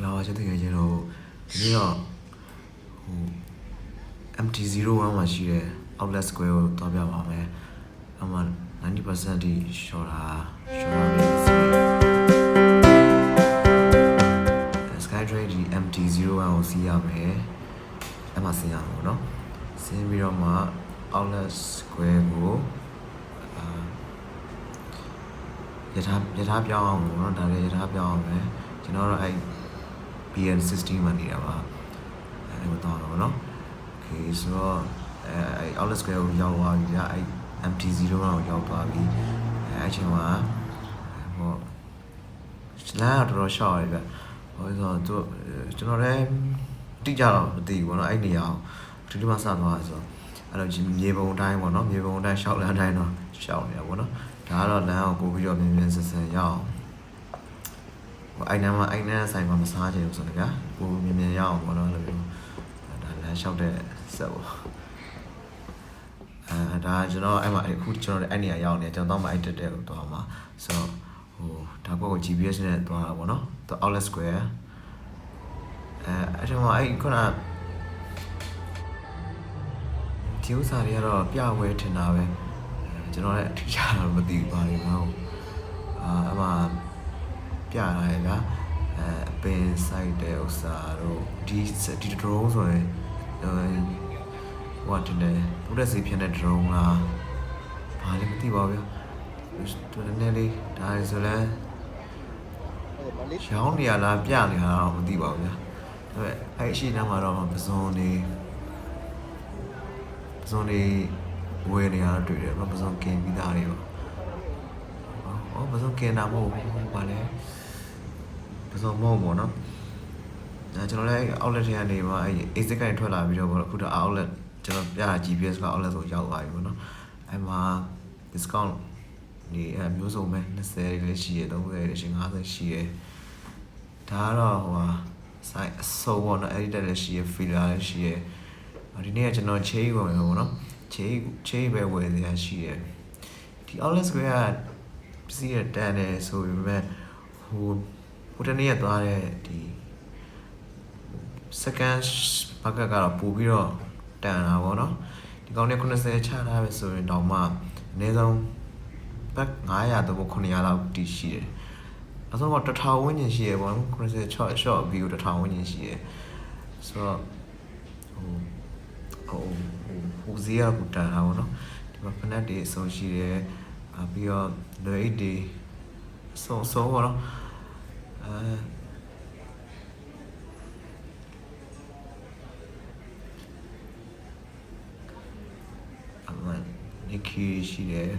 လာပါချက်တကယ်ချင်းတော့ဒီနေ့တော့ဟို MT01 မှာရှိတဲ့ outlet square ကိုတွားပြပါမယ်အမှ90%ထိရှော့တာပဲစီSkytrade ဒီ MT01 ကိုစီးရမယ်အဲ့မှာဆင်းရမှာပေါ့နော်ဆင်းပြီးတော့မှ outlet square ကိုရထားပြောင်းအောင်ပေါ့နော်ဒါလည်းရထားပြောင်းအောင်ပဲကျွန်တော်တို့အဲ့ BN60 မှာနေတာပါအဲ့လိုတော့နော် okay ဆိုတော့အဲ့ outlet square ကိုရောက်သွားပြီအဲ့ MT01 ကိုရောက်သွားပြီအဲ့ချိန်မှာဟိုလမ်းတော့တော်တော်ရှော့ရတယ်ဗျဟိုဆိုတော့ကျွန်တော်လည်းတိကျတော့မသိဘူးပေါ့နော်အဲ့နေရာကိုဒီလိုမှစသွားဆိုတော့အဲ့တော့မြေပုံတိုင်းပေါ့နော်မြေပုံတိုင်းရှော့လမ်းတိုင်းတော့ရှော့နေတာပေါ့နော်ဒါကတော့လမ်းကိုပို့ပြီးတော့မြင်မြင်ဆန်ဆန်ရအောင်ဟိုအိုင်နန်းဆိုင်မှာမစားချင်ဘူးဆိုတော့ဗျာပို့မြင်မြင်ရအောင်ပေါ့နော်လို့ဒါလမ်းလျှောက်တဲ့ဆက်ပေါ့ဒါကျွန်တော်အဲ့မှာအခုကျွန်တော်အဲ့နေရာရောက်နေကျွန်တော်တော့မှအဲ့တက်တဲ့ကိုသွားမှာဆိုတော့ဟိုဒါပေါ့ကို GPS နဲ့သွားတာပေါ့နော်သူ outlet square အဲ့တော့အဲ့ခုနဒီဥစ္စာတွေကတော့ပြဝဲထင်တာပဲကျွန်တော်လည်းရတော့မသိဘူးပါလေမဟုတ်အမှပြရတယ်ဗျာအပင် site တဲ့ဥစ္စာတို့ဒီ drone ဆိုရင်ဟိုတင်တယ်ဘုရားစီဖြစ်တဲ့ drone လားဘာလဲမသိပါဘူးဗျာတော်နေလေးဒါဆိုလဲရောင်းနေရလားပြနေတာတော့မသိပါဘူးဗျာဒါပေမဲ့အဲ့ရှိနေမှာတော့ပစုံနေဝယ်နေရတော့တွေ့တယ်ပစုံကင်ပြီးသားတွေပေါ့ပစုံကင်တာမဟုတ်ဘူးဘာလဲပစုံမဟုတ်ပေါ့နော်ကျွန်တော်လည်း outlet ထဲကနေမှအဲ့ exit ကနေထွက်လာပြီးတော့ပေါ့အခုတော့ outlet ကျွန်တော်ပြ GPS က outlet ဆိုရောက်သွားပြီပေါ့နော်အဲ့မှာ discount ဒီမျိုးစုံပဲ20လည်းရှိရ30လည်းရှိ50ရှိရဒါကတော့ဟိုဟာ site အစုံပေါ့နော် editor လည်းရှိရ filler လည်းရှိရဒီနေ့ကကျွန်တော် chain ဝင်ပေါ့နော် chain ပဲဝယ်နေရရှိရဒီ outlet square ကပစ္စည်းရတန်တယ်ဆိုပေမဲ့ဟိုတနေ့ကသွားတဲ့ဒီ second bucket ကတော့ပို့ပြီးတော့တန်တာပေါ့နော်ဒီကောင်နဲ့90ချထားပဲဆိုရင်တော့မှအနည်းဆုံးဘက်900တော့900လောက်တည်ရှိတယ်အဆုံးတော့1000ဝန်းကျင်ရှိရပေါ့နော်90 short view 1000ဝန်းကျင်ရှိရဆိုတော့ဟိုဈေးကပူတန်တာပေါ့နော်ဒီမှာဖနက်တွေအဆုံးရှိတယ်ပြီးတော့လွယ်အိတ်တွေအဆုံးပေါ့နော်နိခီရှိတယ်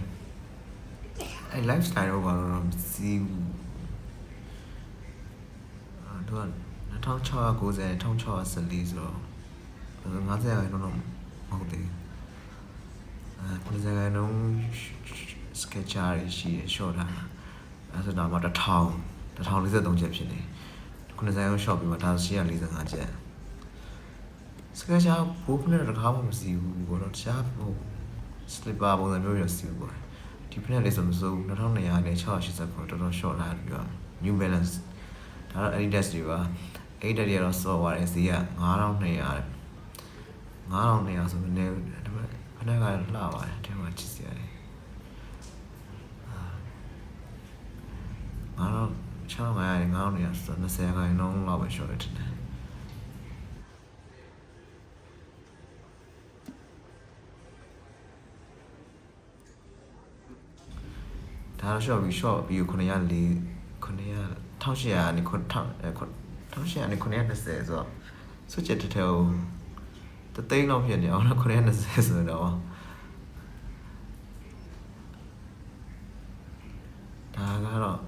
အဲ့ lifestyle တော့ဘာလို့မသိဘူးတော့2690 1614ဆိုတော့50ရာခိုင်နှုန်းတော့မဟုတ်သေးဘူး90ရာခိုင်နှုန်း sketcher ရှိရ short တာအဲ့ဆိုတော့မှ1043ချက်ဖြစ်နေ90ရာခိုင်နှုန်း short ပြီးမှဒါ145ချက် sketcher ဘိုးဖနဲ့တခါမှမစီဘူးဘောတော့တခြားဟိုslipper ပုံစံမျိုးရစီပေါ့ဒီဖက်လေးဆိုမစိုး2200နဲ့689တော်တော် short လာပြီးတော့ new balance ဒါတော့ Adidas တွေပါ Adidas တွေကတော့ software ရဲ့ဈေးက9200ဆိုနေဒါပေမဲ့ဖက်ကလှပါတယ်အဲမှာချစ်စရာတယ်9500ဆိုတော့20ခိုင်နှုန်းလောက်ပဲ short တယ်ဒါတော့ short ပြီး904 1800နဲ့920ဆိုတော့စွတ်ချက်တစ်ထဲကိုတသိန်းလောက်ဖြစ်နေအောင်920ဆိုတော့ဒါကတော့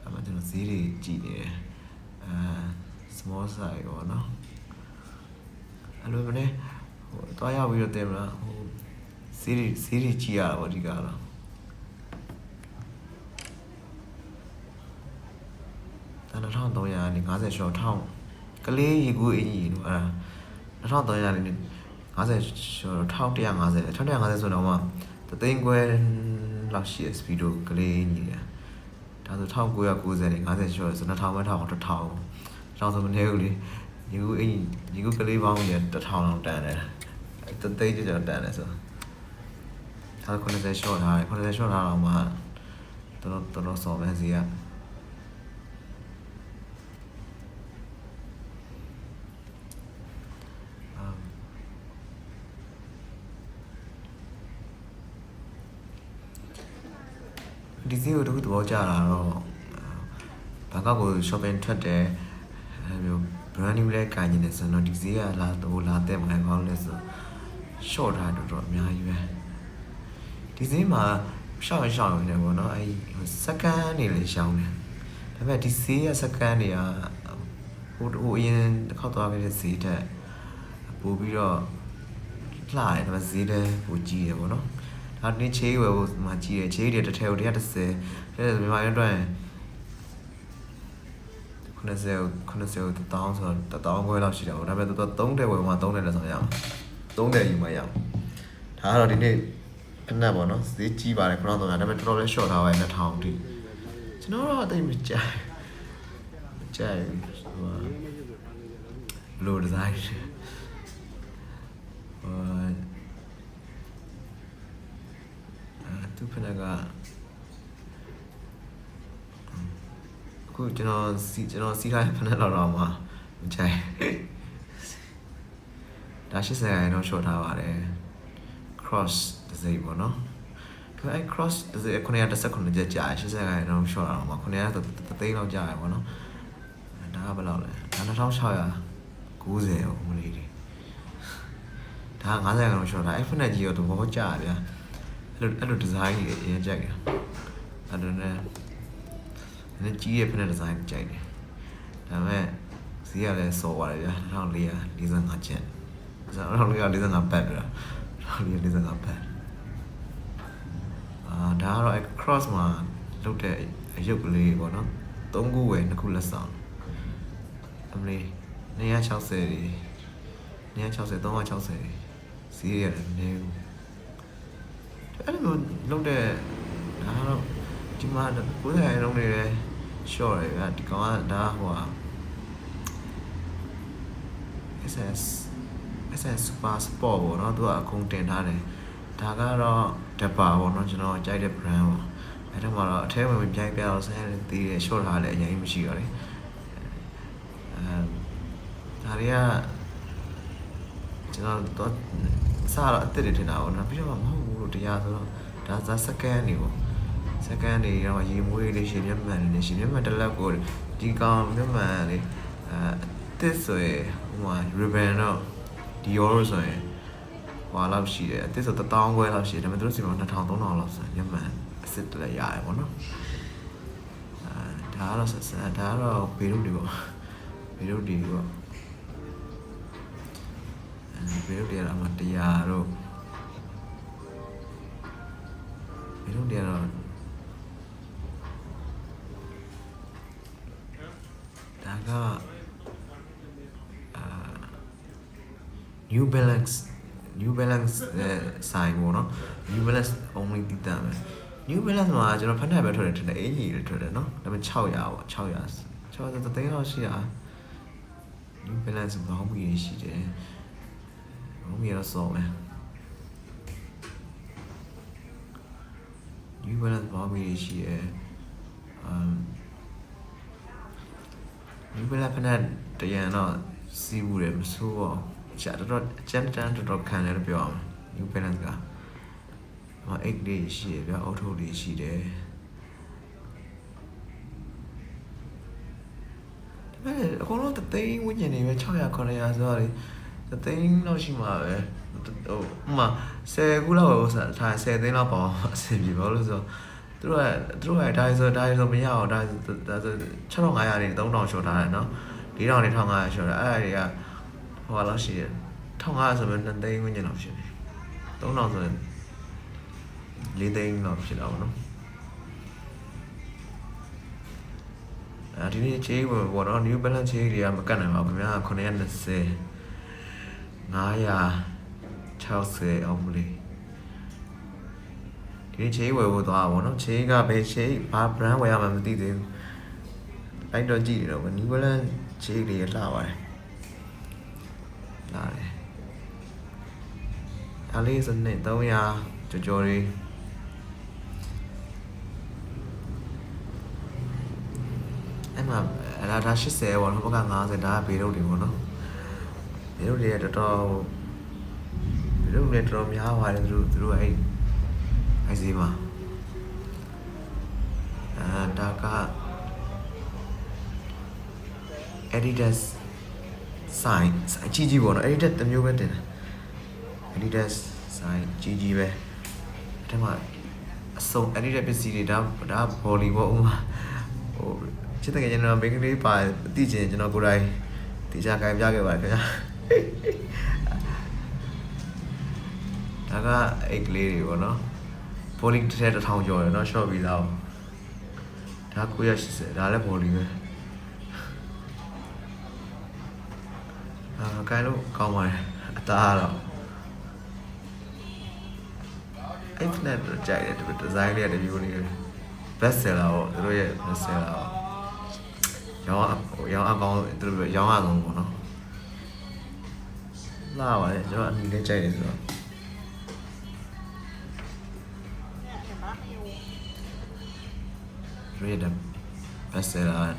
အမှန်ကျွန်တော်ဈေးတွေကြည့်နေတယ်small size ပေါ့နော်အဲ့လိုပဲねဟိုတွားရောက်ပြီးတော့တင်မလားဟိုဈေးတွေကြည့်ရတာပေါ့ဒီကတော့2300နဲ့50 short 1000ကလေးရေကူးအင်ကြီးတို့အဲ့2300နဲ့50 short 1150 1150ဆိုတော့မှတသိန်းခွဲလောက်ရှိရ speed တို့ကလေးအင်ကြီးဒါဆို1990နဲ့50 short ဆို2000ပဲ1000 1000ဆိုမနေဘူးလေညီကူကလေးပေါင်းရ1000လောက်တန်တယ်တသိန်းကျော်တန်တယ်ဆိုဒါ90 short ထားတယ်90 short ထားတော့မှတော်စော်မယ်စီကဒီစီကိုတခုသဘောကျလာတော့ဘန်ကောက်ကို shopping ထွက်တယ်အဲမျိုး brand new လဲကန်နေတယ်ဆိုတော့ဒီစီကလာတဲ့မလိုက်ပါဘူးလဲဆို short ထားတော့အများကြီးပဲဒီစီမှာရှောင်းနေပေါ့နော်အဲစက္ကန့်နေလေရှောင်းတယ်ဒါပေမဲ့ဒီစီးရဲ့စက္ကန့်တွေကဟိုအရင်တစ်ခေါက်သွားခဲ့တဲ့ဈေးတက်ပို့ပြီးတော့လှတယ်ဒါပေမဲ့ဈေးတက်ပိုကြီးတယ်ပေါ့နော်ဒါဒီချေးဝယ်ဖို့မှကြီးတယ်ချေးတွေတစ်ထည်ကို130တဲ့မြန်မာရင်းအတွက်90ဆို1000ခွဲလောက်ရှိတာပေါ့ဒါပေမဲ့သူ3တဲ့ဝယ်မှ3တဲ့လည်းဆောင်ရအောင်3တဲ့ယူမှရအောင်ဒါကတော့ဒီနေ့ဖက်ပေါ့နော်ဈေးကြီးပါတယ်9300ဒါပေမဲ့တော်တော်လေး short ထားပါတယ်2000တိကျွန်တော်တော့အသိမကြိုက်လိုဒီဇိုင်းသူဖက်ကအခုကျွန်တော်စီးထားတဲ့ဖက်တော့မှမကြိုက်ဒါ80ရာတော့ short ထားပါတယ် cross တစ်စိပေါ့နော်ဒါအဲ့ cross တစ်စိ919ကျကြာ80ရာတော့ short အောင်ပါ900ဆိုတသိန်းလောက်ကြာရပေါ့နော်ဒါကဘယ်လောက်လဲဒါ2690ရောမလေးတွေဒါ50ရာတော့ short တာအဲ့ဖက်နဲ့ကြီးတော့ဘောကြာဗျာအဲ့လို design ကြီးအရင်ကြိုက်တယ်အဲ့ဒါနဲ့ကြီးရဲ့ဖက်နဲ့ design ကြိုက်တယ်ဒါပေမဲ့ဈေးကလည်းစော်ပါတယ်ဗျာ1445ကျပ်1445ဘတ်ဗျာ1445ဘတ်ဒါကတော့ cross မှာလုပ်တဲ့အရုပ်ကလေးပေါ့နော်3ခုဝယ်2ခုလက်ဆောင်အမလေး260တွေ360ဈေးရတယ်နည်းဘူးအဲ့လိုလုပ်တဲ့ဒါတော့ဒီမှာ90ရာလုံးတွေလည်း short ရယ်ဒီကောင်ကဒါဟိုSS Super Sport ပေါ့နော်သူကအကုန်တင်ထားတယ်ဒါကတော့ဒက်ပါပေါ့နော်ကျွန်တော်ကြိုက်တဲ့ brand ပေါ့အဲ့ဒါမှတော့အထဲဝင်ပြိုင်ပြတော့ဆင်းရဲသေးတယ် short ထားလည်းအရင်မရှိတော့လေဒါတွေကကျွန်တော်စားတော့အစ်စ်တွေထင်တာပေါ့နော်ပြီးတော့မဟုတ်ဘူးလို့တရားဆိုတော့ဒါစက္ကန့်နေပေါ့စက္ကန့်နေတော့ရေမွေးလေးရှင်မျက်မှန်လေးရှင်မျက်မှန်တစ်လက်ကိုဒီကောင်မျက်မှန်လေးတစ်ဆိုရယ်ဟိုမှာ ribbon တော့ Dior ဆိုရင်ဟွာလောက်ရှိတယ်အတစ်ဆို1000ခွဲလောက်ရှိတယ်ဒါပေမဲ့သူတို့စီမှာ2000 3000လောက်ဆိုမျက်မှန်အစ်စ်တလည်းရတယ်ပေါ့နော်ဒါကတော့ဘေရုတ်တွေပေါ့ဘေရုတ်တွေကတော့အမှ100တို့ဘေရုတ်တွေကတော့ဒါကNew Balance ဆိုင်ပေါ့နော် New Balance only တည်တယ်မယ် New Balance မှာကျွန်တော်ဖက်နဲ့ပဲထွက်တယ်ထင်တယ်အင်ကြီးတွေထွက်တယ်နော်ဒါပေမဲ့600ပေါ့600သိန်းလောက်ရှိတာ New Balance ဘောင်းမီရှိတယ်ဘောင်းမီတော့စော်မယ် New Balance ဘောင်းမီရှိတယ် New Balance ဖက်နဲ့တရံတော့စီးဘူးတယ်မဆိုးပါဘူးကျတော့ကျန်တော်ခံရတယ်ပြောအောင် New Balance က8လေးရှိတယ်ဗျာအောက်ထုတ်လေးရှိတယ်ဒါပေမဲ့အကုန်လုံးသိန်းဝန်းကျင်နေပဲ600 900ဆိုတော့လေသိန်းလောက်ရှိမှာပဲဟိုမှာ10ခုလောက်ပဲထား10သိန်းလောက်ပေါ့အဆင်ပြေပါလို့ဆိုသူတို့ကဒါဆိုမရအောင်ဒါဆို6500နေ3000ရှော့ထားတယ်နော်4000နေ1500ရှော့ထားအဲ့ဒါတွေကဟိုလောက်ရှိတယ်1500ဆိုရင်2သိန်းဝန်းကျင်လောက်ရှိတယ်3000ဆိုရင်4သိန်းလောက်ဖြစ်တာပေါ့နော်ဒီနေ့ချေးဝင်ပေါ့နော် New Balance ချေးတွေကမကတ်နိုင်ပါဘူးခင်ဗျာ920 560အောင်မလေးဒီနေ့ချေးဝယ်ဖို့သွားပါပေါ့နော်ချေးကဘယ်ချေးဘာ brand ဝယ်ရမှမသိသေးဘူးလိုက်တော့ကြည့်ရတော့ New Balance ချေးလေးလှပါတယ်လာတယ်အားလေးစနစ်300ကြော်လေးအဲ့မှာလာတာ80ပေါ့နော်ဘက်က90ဒါကဘေးတို့တွေပေါ့နော်ဘေးတို့တွေတော်တော်ဘေးတို့တွေတော်တော်များပါတယ်သူတို့အဲ့စီမှာဒါက Adidas sign အကြီးပေါ့နော် Adidas တစ်မျိုးပဲတင်တယ် Adidas sign ကြီးပဲအဲ့ဒါမှအစုံ Adidas ပစ္စည်းတွေဒါဘောလီပေါ့ဥမာဟိုချစ်တဲ့ကျွန်တော်မိန်းကလေးပါသိချင်ကျွန်တော်ကိုယ်တိုင်တေချာကြိုင်ပြခဲ့ပါတယ်ခင်ဗျာဒါကအိတ်ကလေးတွေပေါ့နော်ဘောလီတစ်ထောင်ကျော်တယ်နော် short ပြီးသားဒါ980ဒါလည်းဘောလီပဲကိုင်းလို့ကောင်းပါတယ်အသားတော့အဲ့နဲ့တော့ကြိုက်တယ်ဒီဇိုင်းလေးကတမျိုးလေး best seller ပေါ့သူတို့ရဲ့ best seller ရောင်းအကောင်းသူတို့ရောင်းအကောင်ပေါ့နော်လာပါလေကျွန်တော်အနီလေးကြိုက်တယ်ဆိုတော့ရေဒမ် best seller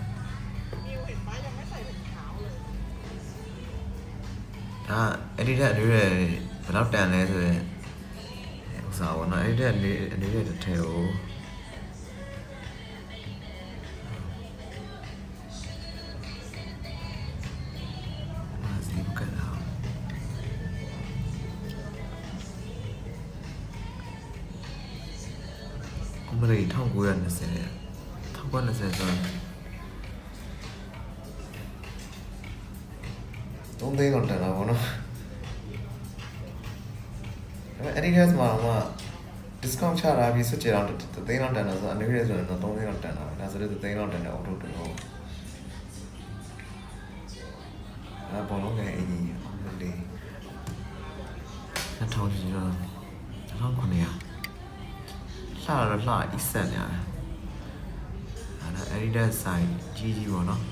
ဒါအဲ့ဒီတက်တွေဘယ်တော့တန်လဲဆိုရင်ဥစားပေါ့နော်အဲ့ဒီတက်အနေနဲ့တစ်ထည့်ကိုစီဘကလာအမလေး1920ဆိုတော့3သိန်းတော့တန်တာပေါ့နော်အဲ့ဒီ Adidas မှာက discount ချတာပြီးစွတ်ကြအောင်3သိန်းတော့တန်တာဆိုတော့အနေနဲ့ဆိုရင်တော့3သိန်းတော့တန်တာပဲဒါဆိုတော့3သိန်းတော့တန်တဲ့အော်တိုတွေဟုတ်အဲ့ဘောလုံးကအင်ကြီးလေး2000ကျော်1900လှတော့လှ Eset ညာအဲ့ဒါ Adidas sign ကြီးပေါ့နော်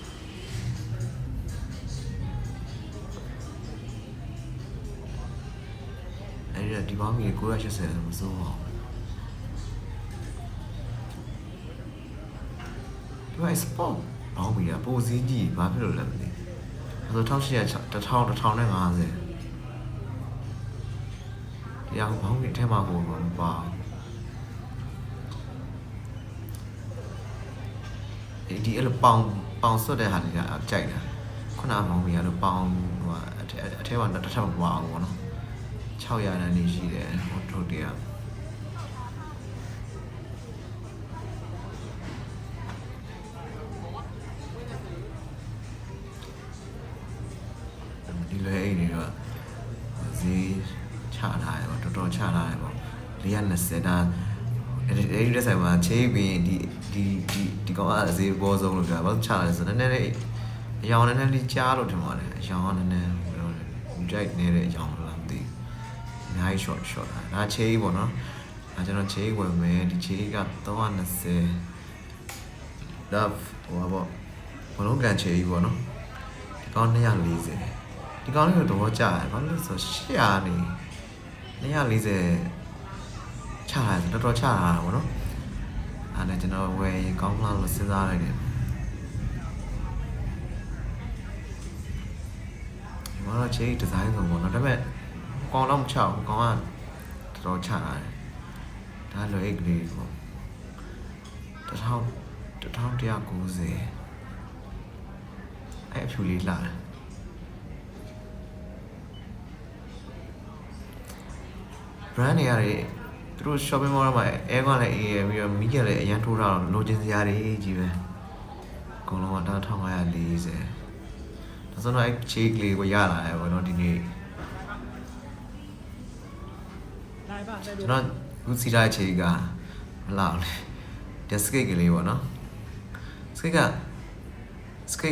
အဲ့ဒီဘောင်းကြီး980ဆိုမစိုးပါဘူးဒီ sport ဘောင်းကြီးကပိုစည်းကြီးဘာဖြစ်လို့လဲမသိဘူး1800 1050တရားဘောင်းကြီးထဲမှာပို့မှာမပါဒီအဲ့လိုပေါင်ဆွတ်တဲ့ဟာတွေကကြိုက်တာခုနဘောင်းကြီးကတော့ပေါင်ဟိုအထဲမှာတစ်ထပ်မပါဘူးပေါ့နော်600တန်းနေရှိတယ်ဟိုထုတ်တရားဒီလေအိနေတော့ဈေးချထားတယ်ပေါ့တော်တော်ချထားတယ်ပေါ့420တန်းအဲ့ဒီဆိုင်မှာချိန်ပြီးဒီကောင်ကဈေးပေါ်ဆုံးလို့ပြောဘာလို့ချလာလဲဆိုတော့နည်းနည်းအယောင်နည်းနည်းလေးကြားလို့ထင်ပါတယ်အယောင်ကနည်းနည်းကြိုက်နေတဲ့အယောင်လားမသိအများကြီး short ဒါချေးပေါ့နော်အဲကျွန်တော်ချေးဝင်မယ်ဒီချေးက320 love ဟိုပါပေါ့ဘလုံးကန်ချေးပေါ့နော်ဒီကောင်240ဒီကောင်လေးတော့ကြားတယ်ဘာလို့ဆို800နေ240ချရတယ်တော်တော်ချတာပေါ့နော်အဲနဲ့ကျွန်တော်ဝယ်ရင်ကောင်းလားလို့စဉ်းစားလိုက်တယ်ဒီမှာတော့ချေးဒီဇိုင်းဆိုပေါ့နော်ဒါပေမဲ့ကောင်တော့မချဘူးကောင်ကတော်တော်ချတာတယ်ဒါလိုအိတ်ကလေးပေါ့1190အဲ့အဖြူလေးလာတယ်brand တွေရတယ်သူတို့ shopping mall မှာ air ကလည်းအေးရပြီးတော့မီးကလည်းအရန်ထိုးထားတော့လိုချင်စရာတွေကြီးပဲအကုန်လုံးက1540ဒါဆိုတော့အဲ့ check လေးကိုရလာတယ်ပေါ့နော်ဒီနေ့ကျွန်တော်ခုစီထားချေကမလောက်လေဒီစကိတ်ကလေးပေါ့နော်စကိတ်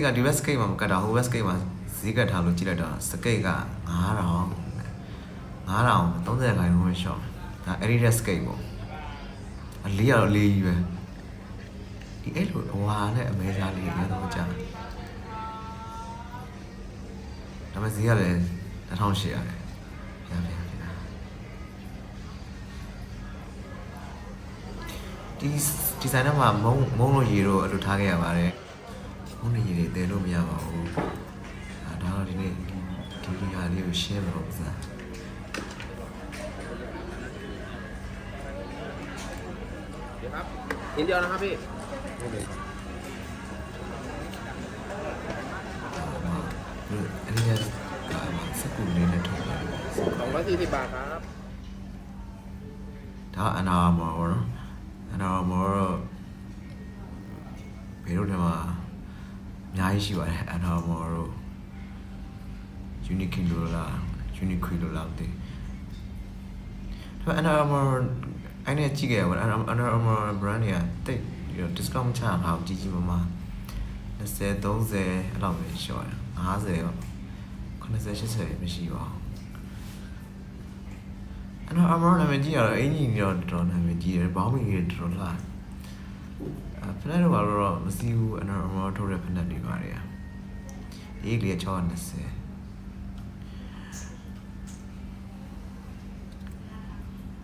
ကဒီဘက်စကိတ်မှာမကတ်တာဟိုဘက်စကိတ်မှာဈေးကတ်ထားလို့ကြည့်လိုက်တော့စကိတ်က9000 30ခိုင်နှုန်းပဲရှော့ဒါ Adidas skate ပေါ့အလေးကတော့လေးကြီးပဲဒီအဲ့လိုဟွာနဲ့အမဲစားလေးရတော့ကြာ ဒါပေမဲ့ဈေးကလည်း2800ရတယ်ရပြန်ပြီဒီဆိုင်ထဲမှာမုံလို့ရေတော့အလိုထားခဲ့ရပါတယ်မုံနဲ့ရေတွေတည်လို့မရပါဘူးဒါတော့ဒီနေ့ဒီဟာလေးကိုရှင်းမှာပေါ့ဗျာอินเดียนะครับพี่อันนี้เนี่ยสกุลလေးနဲ့ထုတ်ပါတယ်240 บาทครับဒါအနာမောနော်အနာမောတော့ဘယ်လိုလဲမှာအများကြီးရှိပါတယ်အနာမောတော့ unique လို့လား unique လို့လားမသိဘူးဒါအနာမောအဲ့နဲ့ကြည့်ခဲ့ရပါအနာမော brand တွေကတိတ် discount ချတာကြီးကြီးမားမား20 30အဲ့လောက်ပဲရှော့ရ50ရော90 80မရှိပါဘူးအဲ့တော့အမောနာမည်ကြီးရတော့အင်ကြီးကြီးတော့တော်နာမည်ကြီးတယ်ဘောင်းမီကြီးတော်လာဖက်တော့ဘာလို့တော့မစီဘူးအဲ့တော့အမောထုတ်တဲ့ဖက်တွေပါတယ်အေးလေ620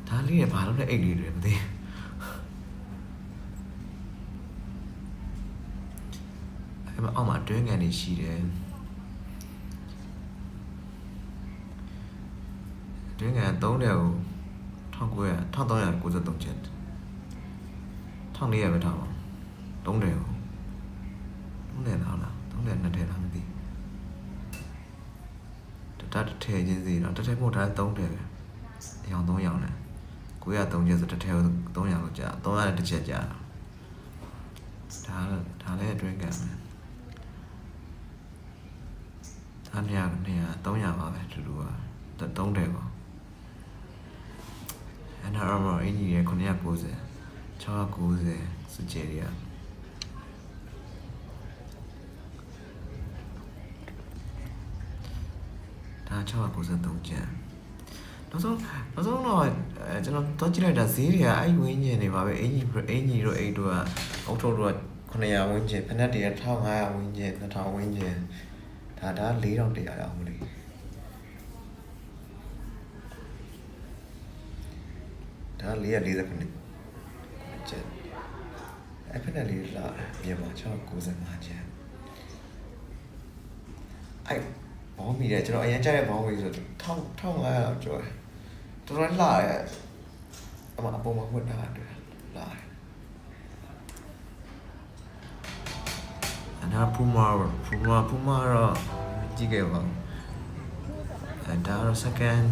ဒါလေးရဘာလို့လဲအိတ်လေးတွေမသိအဲ့မှာအောက်မှာတွင်းကန်တွေရှိတယ်တွင်းကန်3တဲ့ကို1393ကျပ်1400ပဲထားပါ3တဲ့ကို3တဲ့လား3တဲ့2တဲ့လားမသိတထထဲချင်းစီတော့တထဲမို့ဒါ3တဲ့ပဲအယောင်3ယောင်နဲ့903ကျပ်ဆိုတထဲကို300လောက်ကြာ300တစ်ချက်ကြာဒါလည်းတွင်းကန်ပဲဒါ300ပါပဲတူတူပါ3တဲ့ပါအဲ့ဒါတော့အင်ကြီးရ990 690စကြယ်ရဒါ693ကျန်နောက်ဆုံးတော့ကျွန်တော်တော့ကြည့်လိုက်တာဈေးတွေကအဲ့ဝင်းကျင်နေပါပဲအင်ကြီးတို့အိတ်တို့ကအောက်ထုတ်တို့က900ဝန်းကျင်ဖက်နက်တွေက1500ဝန်းကျင်2000ဝန်းကျင်ဒါ4100အောင်လေဒါ440ခုနှစ်ကျန်အဲ့ဖက်နက်လေးလာပြန်မှာ695ကျန်အဲ့ဘောင်းမီတဲ့ကျွန်တော်အရင်ကြားတဲ့ဘောင်းမီဆို1500လောက်ကျော်တယ်တော်တော်လာရဲ့အမအပေါ်မှာဝတ်တာတွေ့လာအနာပူမာတော့ကြည့်ခဲ့ပါအဲဒါတော့ second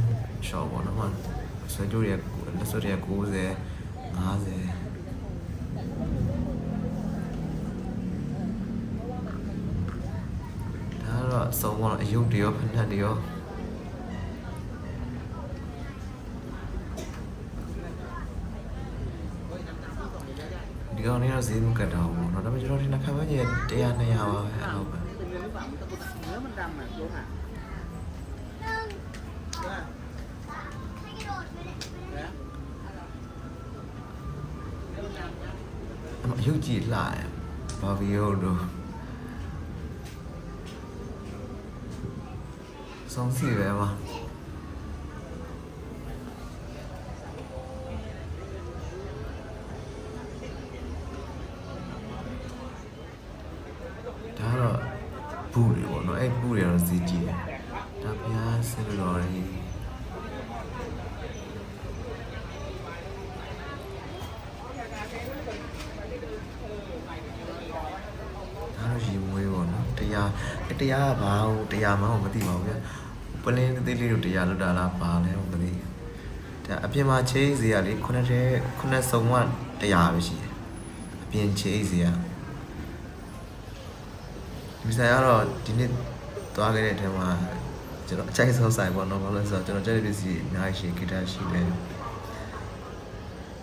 shop ပေါ့နော်ဆွဲကြိုးရလက်စွပ်ရ90 50တော့အစုံပေါ့အယုတ်တွေရောဖက်နက်တွေရောဒီကောင်လေးတော့ဈေးမကတ်တော့ဘူးเนาะဒါပေမဲ့ကျွန်တော်ဒီနှစ်ခါပဲကြီး100 200ပါပဲအဲ့လိုပဲအယုတ်ကြီးလာတယ်ဘာဗီယိုတို့ဆုံးစီပဲပါဒါတော့ဘူးတွေပေါ့နော်အဲ့ဘူးတွေတော့စီကြည့်တယ်ဒါဖျားဆင်းလို့ရည်ရေမွေးပေါ့နော်တရားကဘာဟုတ်တရားမှမသိပါဘူးဗျပလင်းသေးလေးတို့တရားလွတ်တာလားပါလဲမသိဒါအပြင်မှာချေးစီရလေခုနှစ်စုံကတရားပဲရှိတယ်အပြင်ချေးစီရဒီဆိုင်ကတော့ဒီနေ့သွားခဲ့တဲ့အချိန်မှာကျွန်တော်အချိုက်ဆုံးဆိုင်ပေါ့နော်ဘာလို့လဲဆိုတော့ကျွန်တော်ကြက်တဲ့ပစ္စည်းအများကြီးရှိဂီတာရှိတယ်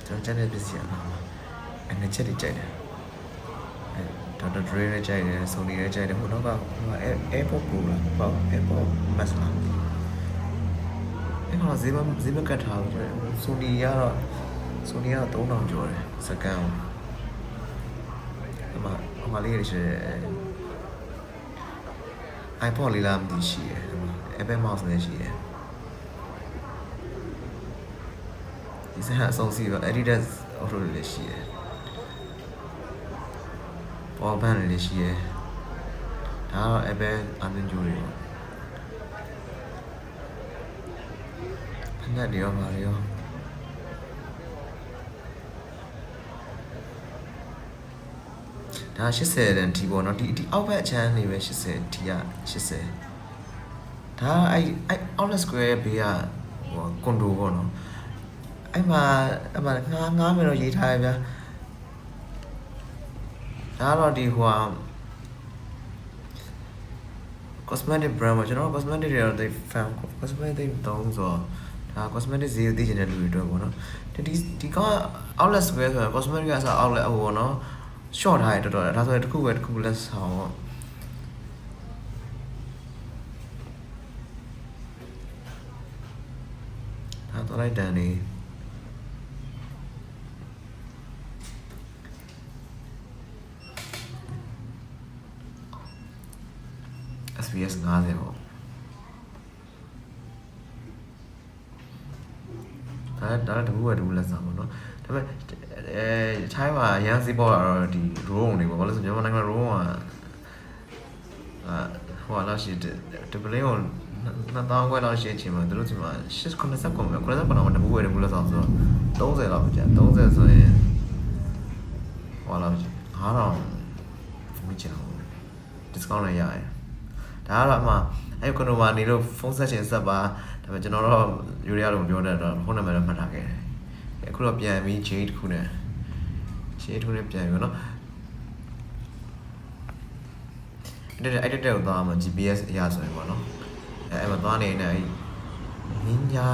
ကျွန်တော်ကြက်တဲ့ပစ္စည်းအငချက်တွေကြိုက်တယ်ဒေါက်တာဒရေးနဲ့ကြိုက်တယ်ဆိုနီနဲ့ကြိုက်တယ်ဟိုတော့ကAirport Pro လားပေါ့ Airport Max လားအဲ့တော့ဈေးမကတ်ထားဘူးဆိုနီကတော့3000ကျော်တယ်စကန်အမလေးရရှိ iPod လေးလားမသိရှိတယ် Apple Mouse လည်းရှိတယ်ဒီစက်အဆုံးစီပါ Adidas Auto လည်းရှိတယ် Power Bank လည်းရှိတယ်ဒါတော့ Apple အမြင်ကျိုးတွေပေါ့ဖက်တွေရောပါရောဒါ80တန်ဒီပေါ့နော်ဒီအောက်ဘက်အချမ်းနေပဲ80ဒီက80ဒါအဲ့ Outlet Square ဘေးကဟိုကွန်ဒိုပေါ့နော်အဲ့မှာငားမယ်တော့ရေးထားရဗျာဒါတော့ဒီဟို cosmetic brand မှာကျွန်တော် cosmetic တွေတော့ fan cosmetic တုံးဆိုတော့ဒါ cosmetic ဈေးကိုသိချင်တဲ့လူတွေအတွက်ပေါ့နော်ဒီကောင် Outlet Square ဆိုတော့ cosmetic ကစား outlet ဟိုပေါ့နော် short ထားရတော်တော်ဒါဆိုရင်တစ်ခုပဲတစ်ခုလက်ဆောင်ပေါ့ဒါတော့လိုက်တန်နေSPS 50ပေါ့ဒါတကူပဲတကူလက်ဆောင်ပေါ့နော်ဒါပေမဲ့ထိုင်းမှာရန်စီပေါ်တော့ဒီ room တွေပေါ့ဘာလို့ဆိုမြန်မာနိုင်ငံ room ကဟိုလာရှိတယ်ပလင်းကို2000ခွဲလောက်ရှိချင်မှာတို့ဒီမှာ89ခွဲမှာတကူပဲတကူလက်ဆောင်ဆိုတော့30လောက်ကျန်30ဆိုရင်ဟိုလာ9000မချင်ဘူး discount လည်းရတယ်ဒါကတော့အမှအဲ့ကွန်ဒိုမာနေလို့ဖုန်းဆက်ချင်ဆက်ပါဒါပေမဲ့ကျွန်တော်တော့ယူရီယာလို့ပြောတဲ့တော့ဖုန်းနံပါတ်တော့မှတ်ထားခဲ့တယ်အခုတော့ပြန်ပြီး J တစ်ခုနဲ့ J တစ်ခုနဲ့ပြန်ပြီနော်အဲ့တဲ့ကိုသွားမှာ GPS အရာဆိုရင်ပေါ့နော်အဲ့မှာသွားနေနေအဲ့နင်းညာ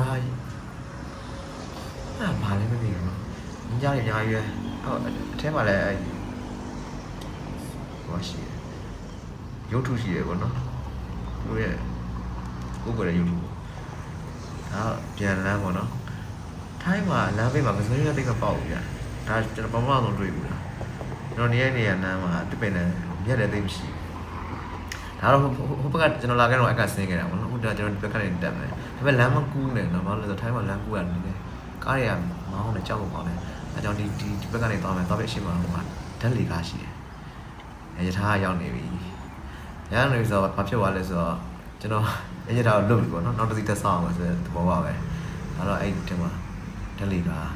ဘာလဲမသိဘူးနင်းညာတွေအများကြီးပဲဟုတ်အထဲမှာလည်းအဲ့ဟောရှိတယ်ရုပ်ထုရှိတယ်ပေါ့နော်တို့ရဲ့ကိုယ်ကလည်း YouTube ဒါပြန်လမ်းပေါ့နော်ထိုင်းမှာလမ်းဘေးမှာကစရတိတ်ကပေါက်ပြီဒါကျွန်တော်ပမာဆုံးတွေ့ဘူးလားကျွန်တော်နေရလမ်းမှာတပင်နဲ့မြက်တဲ့သိမရှိဒါတော့ဟိုဘက်ကကျွန်တော်လာခဲ့တော့အကဆင်းခဲ့တာပေါ့နော်ဟိုကျွန်တော်ဒီဘက်ကနေတက်မယ်ဒါပေမဲ့လမ်းမကူးနဲ့နော်ဘာလို့လဲဆိုထိုင်းမှာလမ်းကူးရတယ်လေကားတွေကမောင်းနေကြောက်လို့ပေါ့လေအဲကြောင့်ဒီဘက်ကနေသွားမယ်သွားပြီးအရှိမဟိုမှာဓာတ်လေကားရှိတယ်အဲရထားရောက်နေပြီရန်နေဆိုတော့ဘာဖြစ်သွားလဲဆိုတော့ကျွန်တော်အဲ့ရတာကိုလွတ်ပြီပေါ့နော်နောက်တစ်စီးတက်ဆောင်အောင်ဆိုတဲ့သဘောပါပဲအဲ့တော့အဲ့ဒီမှာဓာတ်လေကား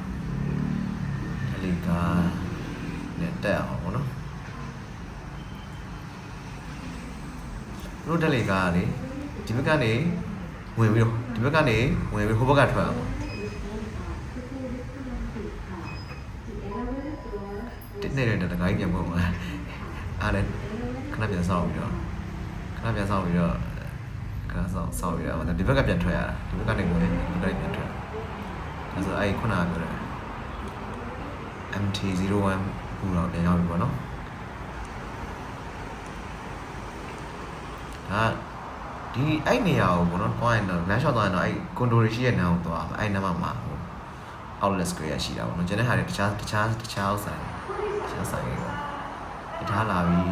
နဲ့တက်အောင်ပေါ့နော်တို့ဓာတ်လေကားလေဒီဘက်ကနေဝင်ပြီးဟိုဘက်ကထွက်အောင်တစ်နေတဲ့တခါကြီးပြန်ပုံမှာအားလည်းခဏပြန်ဆောင်ပြီးတော့ဆောက်ပြီးတော့ဒီဘက်ကပြန်ထွက်ရတာဒီဘက်ကနေဝင်ဒီဘက်ပြန်ထွက်ဒါဆိုအဲ့ခုနကပြောတယ် MT01 ခုတော့ပြန်ရောက်ပြီပေါ့နော်ဒါဒီအဲ့နေရာကိုပေါ့နော်တွားရင်တော့လမ်းလျှောက်သွားရင်တော့အဲ့ကွန်ဒိုရီရှိရဲ့နားကိုသွားမှာအဲ့နားမှာဟို outlet square ရှိတာပေါ့နော်ကျန်တဲ့ဟာတွေတခြားဆိုင်တွေပေါ့ထားလာပြီ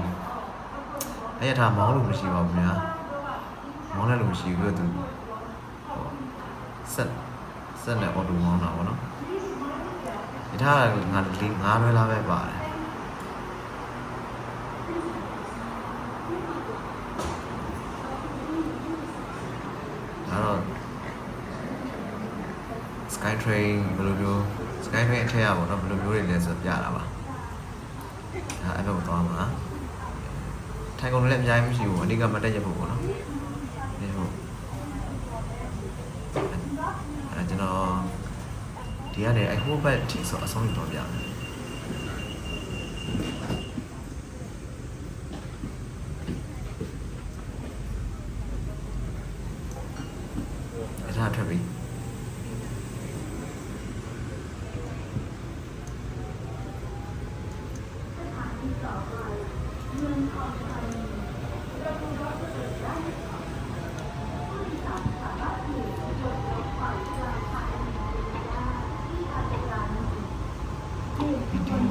အဲ့ရထားမောင်းလို့မရှိပါဘူးဗျာမောင်းလည်းလို့မရှိဘူးသူဆက်နဲ့အော်တိုမောင်းတာပေါ့နော်ဒီထားငါလွဲလာပဲပါတယ်အဲ့တော့ Skytrain ဘယ်လိုမျိုး Skytrain အထက်ရပါတော့ဘယ်လိုမျိုးတွေလဲဆိုပြတာပါအဲ့ဘက်ကိုသွားမှာထိုင်ကုန်လည်းအများကြီးမရှိဘူးအဓိကမတက်ရဖို့ပေါ့နော်ဒီဟုတ်အဲ့ကျွန်တော်ဒီကနေအဲ့ဟိုဘက်ထိဆိုအဆုံးယူတော့ပြမယ်အဲ့ဒါထွက်ပြီ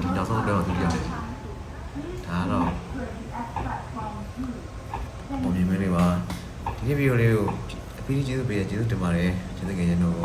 ဒီနောက်ဆုံးတော့ဒီရတယ်ဒါတော့ပုံမြင်မဲတွေပါ ပါဒီနေ့ဗီဒီယိုလေးကိုအပြီးကျေးဇူးပေးရကျေးဇူးတင်ပါတယ်ကျေးဇူးငယ်ချင်းတို့